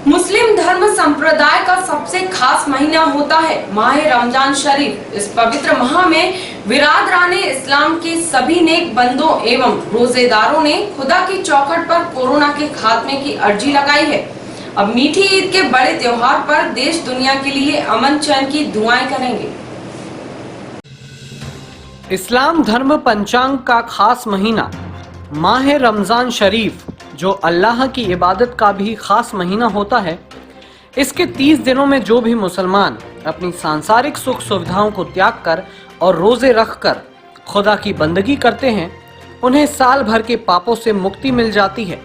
मुस्लिम धर्म संप्रदाय का सबसे खास महीना होता है माह रमजान शरीफ। इस पवित्र माह में बिरादराने इस्लाम के सभी नेक बंदों एवं रोजेदारों ने खुदा की चौखट पर कोरोना के खात्मे की अर्जी लगाई है। अब मीठी ईद के बड़े त्योहार पर देश दुनिया के लिए अमन चैन की दुआएं करेंगे। इस्लाम धर्म पंचांग का खास महीना माह रमजान शरीफ, जो अल्लाह की इबादत का भी खास महीना होता है, इसके 30 दिनों में जो भी मुसलमान अपनी सांसारिक सुख सुविधाओं को त्याग कर और रोजे रख कर खुदा की बंदगी करते हैं, उन्हें साल भर के पापों से मुक्ति मिल जाती है।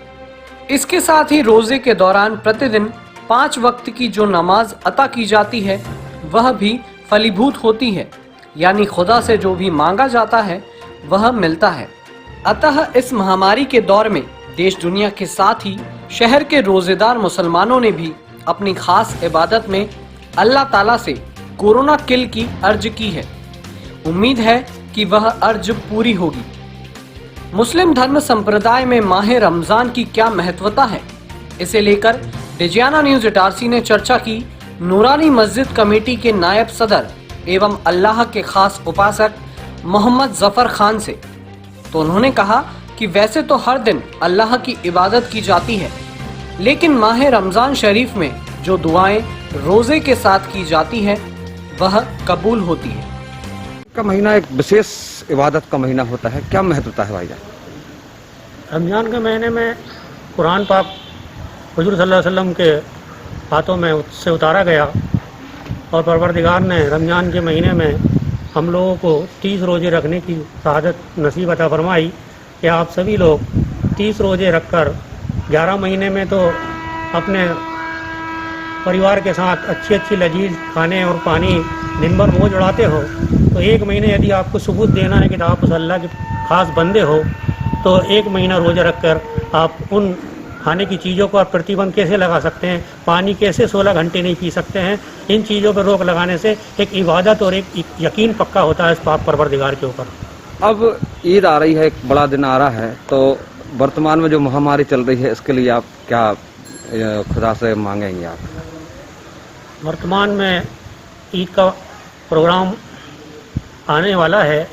इसके साथ ही रोजे के दौरान प्रतिदिन 5 वक्त की जो नमाज अता की जाती है वह भी फलीभूत होती है, यानी खुदा से जो भी मांगा जाता है वह मिलता है। अतः इस महामारी के दौर में देश दुनिया के साथ ही शहर के रोजेदार मुसलमानों ने भी अपनी खास इबादत में अल्लाह ताला से कोरोना किल की अर्ज की है। उम्मीद है कि वह अर्ज पूरी होगी। मुस्लिम धर्म संप्रदाय में माह रमजान की क्या महत्वता है, इसे लेकर डिजियाना न्यूज इटारसी ने चर्चा की नूरानी मस्जिद कमेटी के नायब सदर एवं अल्लाह के खास उपासक मोहम्मद जफर खान से। तो उन्होंने कहा कि वैसे तो हर दिन अल्लाह की इबादत की जाती है, लेकिन माह रमजान शरीफ में जो दुआएं रोजे के साथ की जाती है वह कबूल होती है। का महीना एक विशेष इबादत का महीना होता है, क्या महत्वता है भाईजान? रमजान के महीने में कुरान पाक हुजूर सल्लल्लाहु अलैहि वसल्लम के हाथों में उससे उतारा गया और परवरदिगार ने रमजान के महीने में हम लोगों को 30 रोजे रखने की शहादत नसीब अता फरमाई कि आप सभी लोग 30 रोजे रखकर 11 महीने में तो अपने परिवार के साथ अच्छी लजीज खाने और पानी दिन भर मौज उड़ाते हो, तो एक महीने यदि आपको सबूत देना है कि आप उस अल्लाह के खास बंदे हो, तो एक महीना रोजा रखकर आप उन खाने की चीज़ों पर प्रतिबंध कैसे लगा सकते हैं, पानी कैसे 16 घंटे नहीं पी सकते हैं। इन चीज़ों पर रोक लगाने से एक इबादत और एक यकीन पक्का होता है इस पाक परवरदिगार के ऊपर। अब ईद आ रही है, एक बड़ा दिन आ रहा है, तो वर्तमान में जो महामारी चल रही है इसके लिए आप क्या खुदा से मांगेंगे? आप वर्तमान में ईद का प्रोग्राम आने वाला है,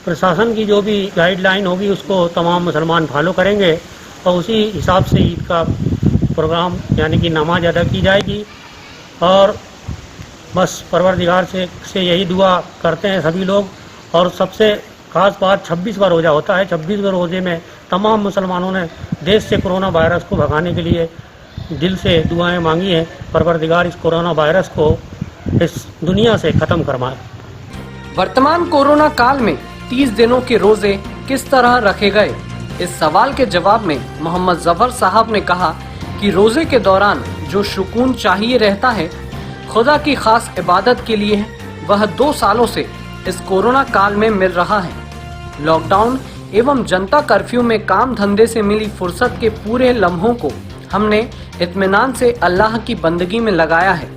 प्रशासन की जो भी गाइडलाइन होगी उसको तमाम मुसलमान फॉलो करेंगे और उसी हिसाब से ईद का प्रोग्राम यानी कि नमाज अदा की जाएगी। और बस परवरदिगार से यही दुआ करते हैं सभी लोग। और सबसे खास बात 26वां रोज़ा होता है। 26वें रोज़े में तमाम मुसलमानों ने देश से कोरोना वायरस को भगाने के लिए दिल से दुआएं मांगी हैं। परवरदिगार इस कोरोना वायरस को इस दुनिया से ख़त्म करवाए। वर्तमान कोरोना काल में 30 दिनों के रोजे किस तरह रखे गए, इस सवाल के जवाब में मोहम्मद जफर साहब ने कहा कि रोजे के दौरान जो सुकून चाहिए रहता है खुदा की खास इबादत के लिए, वह 2 सालों से इस कोरोना काल में मिल रहा है। लॉकडाउन एवं जनता कर्फ्यू में काम धंधे से मिली फुर्सत के पूरे लम्हों को हमने इत्मीनान से अल्लाह की बंदगी में लगाया है,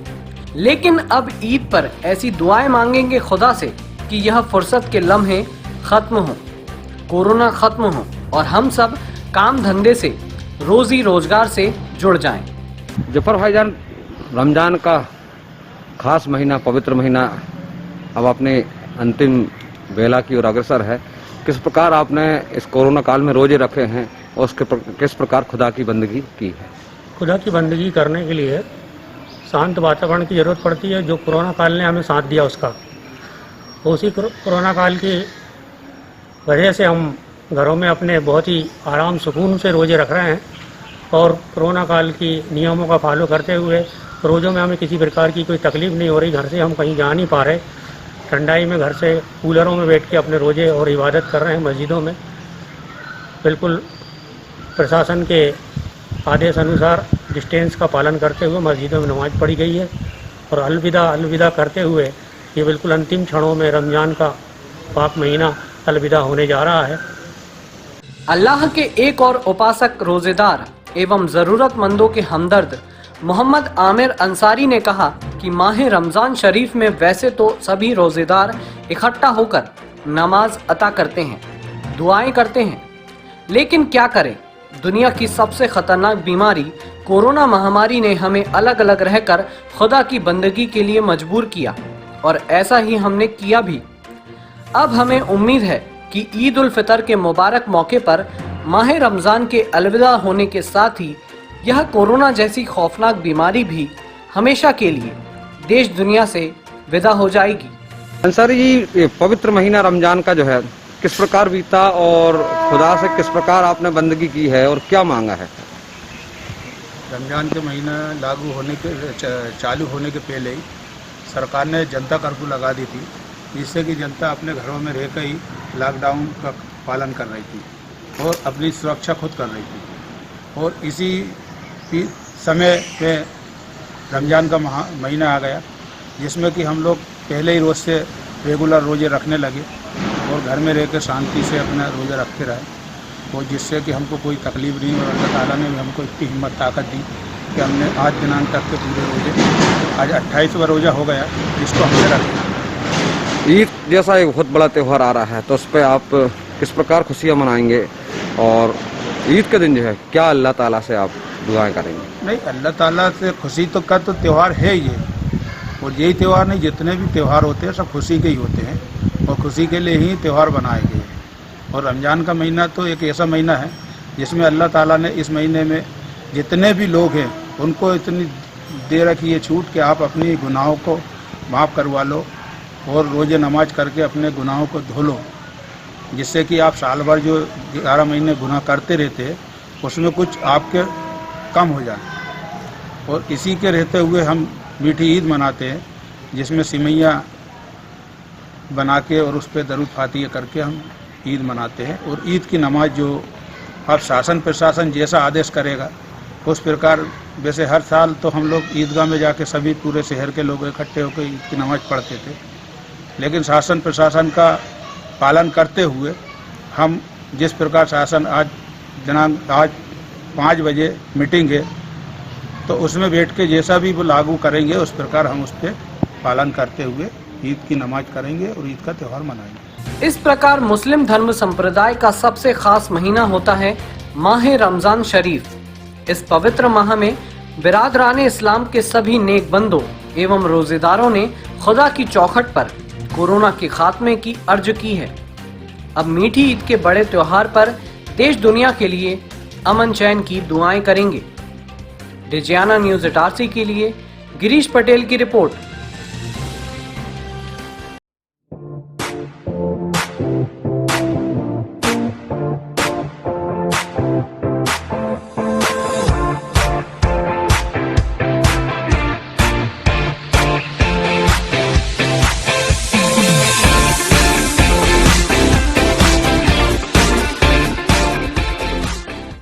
लेकिन अब ईद पर ऐसी दुआएं मांगेंगे खुदा से कि यह फुर्सत के लम्हे खत्म हो, कोरोना खत्म हो और हम सब काम धंधे से रोजी रोजगार से जुड़ जाएं। जफर भाईजान, रमजान का खास महीना, पवित्र महीना अब अपने अंतिम बेला की ओर अग्रसर है। किस प्रकार आपने इस कोरोना काल में रोजे रखे हैं और किस प्रकार खुदा की बंदगी की है? खुदा की बंदगी करने के लिए शांत वातावरण की ज़रूरत पड़ती है, जो कोरोना काल ने हमें साथ दिया उसका। उसी कोरोना काल की वजह से हम घरों में अपने बहुत ही आराम सुकून से रोजे रख रहे हैं और कोरोना काल की नियमों का फॉलो करते हुए रोज़ों में हमें किसी प्रकार की कोई तकलीफ़ नहीं हो रही। घर से हम कहीं जा नहीं पा रहे, ठंडाई में घर से कूलरों में बैठ के अपने रोजे और इबादत कर रहे हैं मस्जिदों में। बिल्कुल प्रशासन के आदेश अनुसार डिस्टेंस का पालन करते हुए मस्जिदों में नमाज पढ़ी गई है और अलविदा करते हुए ये बिल्कुल अंतिम क्षणों में रमज़ान का पाक महीना अलविदा होने जा रहा है। अल्लाह के एक और उपासक रोजेदार एवं ज़रूरतमंदों के हमदर्द मोहम्मद आमिर अंसारी ने कहा कि माह रमज़ान शरीफ में वैसे तो सभी रोजेदार इकट्ठा होकर नमाज अता करते हैं, दुआएं करते हैं, लेकिन क्या करें, दुनिया की सबसे खतरनाक बीमारी कोरोना महामारी ने हमें अलग अलग रहकर खुदा की बंदगी के लिए मजबूर किया और ऐसा ही हमने किया भी। अब हमें उम्मीद है कि ईद उल फितर के मुबारक मौके पर माह रमज़ान के अलविदा होने के साथ ही यह कोरोना जैसी खौफनाक बीमारी भी हमेशा के लिए देश दुनिया से विदा हो जाएगी। अंसारी जी, ये पवित्र महीना रमजान का जो है किस प्रकार बीता और खुदा से किस प्रकार आपने बंदगी की है और क्या मांगा है? रमज़ान के महीना लागू होने के चालू होने के पहले ही सरकार ने जनता कर्फ्यू लगा दी थी, जिससे कि जनता अपने घरों में रहकर ही लॉकडाउन का पालन कर रही थी और अपनी सुरक्षा खुद कर रही थी। और इसी समय पे रमज़ान का महीना आ गया, जिसमें कि हम लोग पहले ही रोज़ से रेगुलर रोज़े रखने लगे और घर में रहकर शांति से अपना रोज़ा रखते रहे, और जिससे कि हमको कोई तकलीफ नहीं। और अल्लाह ताला ने भी हमको इतनी हिम्मत ताकत दी कि हमने आज दिनांक तक के पूरे रोज़े, आज 28वां रोज़ा हो गया, जिसको हमने रखा। ईद जैसा एक बहुत बड़ा त्यौहार आ रहा है, तो उस पर आप किस प्रकार खुशियाँ मनाएंगे और ईद के दिन जो है क्या अल्लाह ताला से आप दुआएं करेंगे? नहीं, अल्लाह ताला से खुशी तो का तो त्यौहार है ये, और यही त्यौहार नहीं, जितने भी त्यौहार होते हैं सब खुशी के ही होते हैं और खुशी के लिए ही त्यौहार बनाए गए हैं। और रमज़ान का महीना तो एक ऐसा महीना है जिसमें अल्लाह ताला ने इस महीने में जितने भी लोग हैं उनको इतनी दे रखी है छूट कि आप अपनी गुनाहों को माफ़ करवा लो और रोज़े नमाज करके अपने गुनाहों को धो लो, जिससे कि आप साल भर जो 11 महीने गुनाह करते रहते हैं उसमें कुछ आपके कम हो जाए। और इसी के रहते हुए हम मीठी ईद मनाते हैं, जिसमें सिमैया बना के और उस पर दरूद फातिहा करके हम ईद मनाते हैं। और ईद की नमाज जो अब शासन प्रशासन जैसा आदेश करेगा उस प्रकार, वैसे हर साल तो हम लोग ईदगाह में जाके सभी पूरे शहर के लोग इकट्ठे होकर ईद की नमाज पढ़ते थे, लेकिन शासन प्रशासन का पालन करते हुए हम जिस प्रकार शासन आज 5 बजे मीटिंग है, तो उसमें बैठ के जैसा भी वो लागू करेंगे उस प्रकार हम उस पर पालन करते हुए ईद की नमाज करेंगे और ईद का त्यौहार मनाएंगे। इस प्रकार मुस्लिम धर्म संप्रदाय का सबसे खास महीना होता है माह रमजान शरीफ। इस पवित्र माह में बिरादरान इस्लाम के सभी नेक बंदों एवं रोजेदारों ने खुदा की चौखट पर कोरोना के खात्मे की अर्ज की है। अब मीठी ईद के बड़े त्योहार पर देश दुनिया के लिए अमन चैन की दुआएं करेंगे। डिजियाना न्यूज इटारसी के लिए गिरीश पटेल की रिपोर्ट।